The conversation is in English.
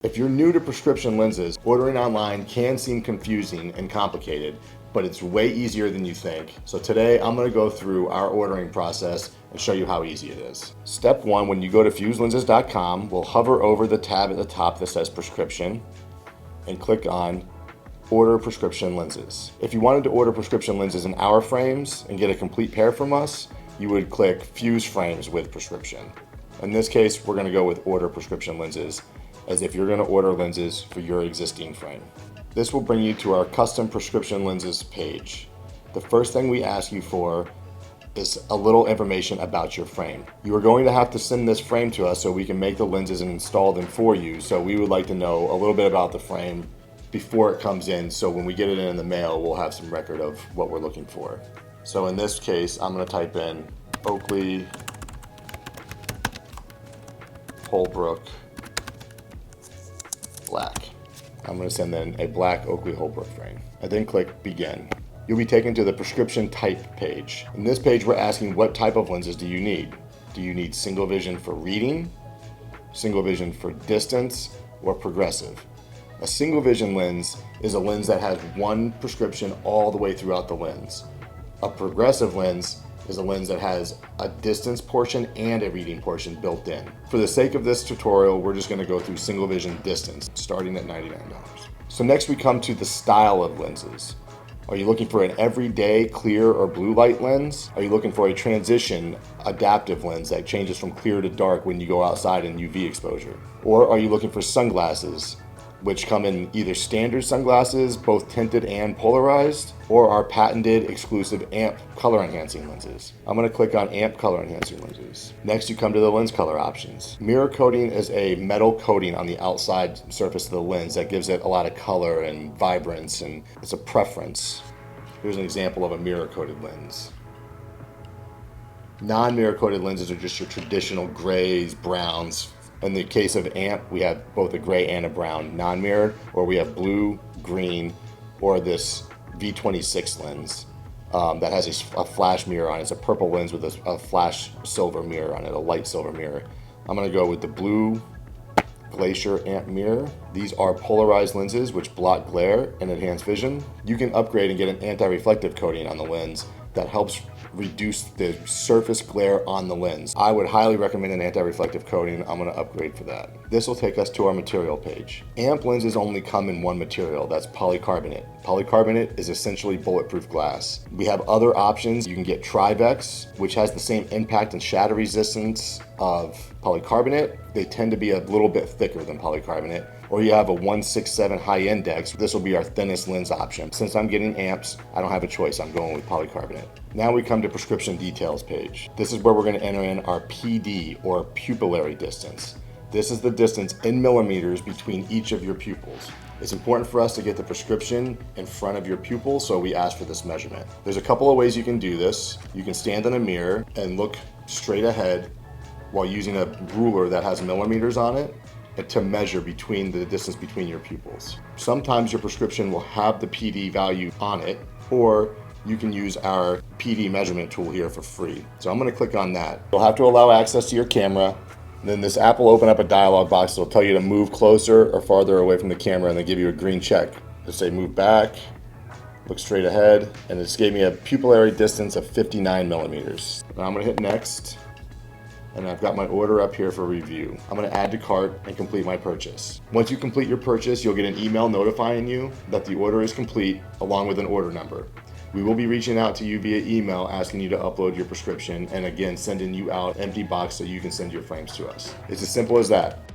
If you're new to prescription lenses, ordering online can seem confusing and complicated, but it's way easier than you think. So today I'm gonna go through our ordering process and show you how easy it is. Step one, when you go to fuselenses.com, we'll hover over the tab at the top that says prescription and click on order prescription lenses. If you wanted to order prescription lenses in our frames and get a complete pair from us, you would click fuse frames with prescription. In this case, we're gonna go with order prescription lenses, as if you're going to order lenses for your existing frame. This will bring you to our custom prescription lenses page. The first thing we ask you for is a little information about your frame. You are going to have to send this frame to us so we can make the lenses and install them for you. So we would like to know a little bit about the frame before it comes in, so when we get it in the mail, we'll have some record of what we're looking for. So in this case, I'm going to type in Oakley Holbrook black. I'm going to send in a black Oakley Holbrook frame. I then click begin. You'll be taken to the prescription type page. In this page, we're asking what type of lenses do you need? Do you need single vision for reading, single vision for distance, or progressive? A single vision lens is a lens that has one prescription all the way throughout the lens. A progressive lens is a lens that has a distance portion and a reading portion built in. For the sake of this tutorial, we're just going to go through single vision distance, starting at $99. So next we come to the style of lenses. Are you looking for an everyday clear or blue light lens? Are you looking for a transition adaptive lens that changes from clear to dark when you go outside in UV exposure? Or are you looking for sunglasses, which come in either standard sunglasses, both tinted and polarized, or our patented exclusive AMP color enhancing lenses? I'm going to click on AMP color enhancing lenses. Next, you come to the lens color options. Mirror coating is a metal coating on the outside surface of the lens that gives it a lot of color and vibrance, and it's a preference. Here's an example of a mirror coated lens. Non-mirror coated lenses are just your traditional grays, browns. In the case of AMP, we have both a gray and a brown non-mirrored, or we have blue, green, or this V26 lens that has a flash mirror on it. It's a purple lens with a flash silver mirror on it, a light silver mirror. I'm going to go with the blue Glacier AMP mirror. These are polarized lenses which block glare and enhance vision. You can upgrade and get an anti-reflective coating on the lens that helps reduce the surface glare on the lens. I would highly recommend an anti-reflective coating. I'm going to upgrade for that. This will take us to our material page. AMP lenses only come in one material, that's polycarbonate. Polycarbonate is essentially bulletproof glass. We have other options. You can get Trivex, which has the same impact and shatter resistance of polycarbonate. They tend to be a little bit thicker than polycarbonate. Or you have a 167 high index. This will be our thinnest lens option. Since I'm getting amps, I don't have a choice. I'm going with polycarbonate. Now we come to prescription details page. This is where we're going to enter in our PD, or pupillary distance. This is the distance in millimeters between each of your pupils. It's important for us to get the prescription in front of your pupil, so we ask for this measurement. There's a couple of ways you can do this. You can stand in a mirror and look straight ahead while using a ruler that has millimeters on it to measure the distance between your pupils. Sometimes your prescription will have the PD value on it, or you can use our PD measurement tool here for free. So I'm going to click on that. You'll have to allow access to your camera. Then this app will open up a dialog box that will tell you to move closer or farther away from the camera, and then give you a green check. It'll say move back, look straight ahead, and it just gave me a pupillary distance of 59 millimeters. Now I'm going to hit next. And I've got my order up here for review. I'm going to add to cart and complete my purchase. Once you complete your purchase, you'll get an email notifying you that the order is complete, along with an order number. We will be reaching out to you via email asking you to upload your prescription, and again, sending you out an empty box so you can send your frames to us. It's as simple as that.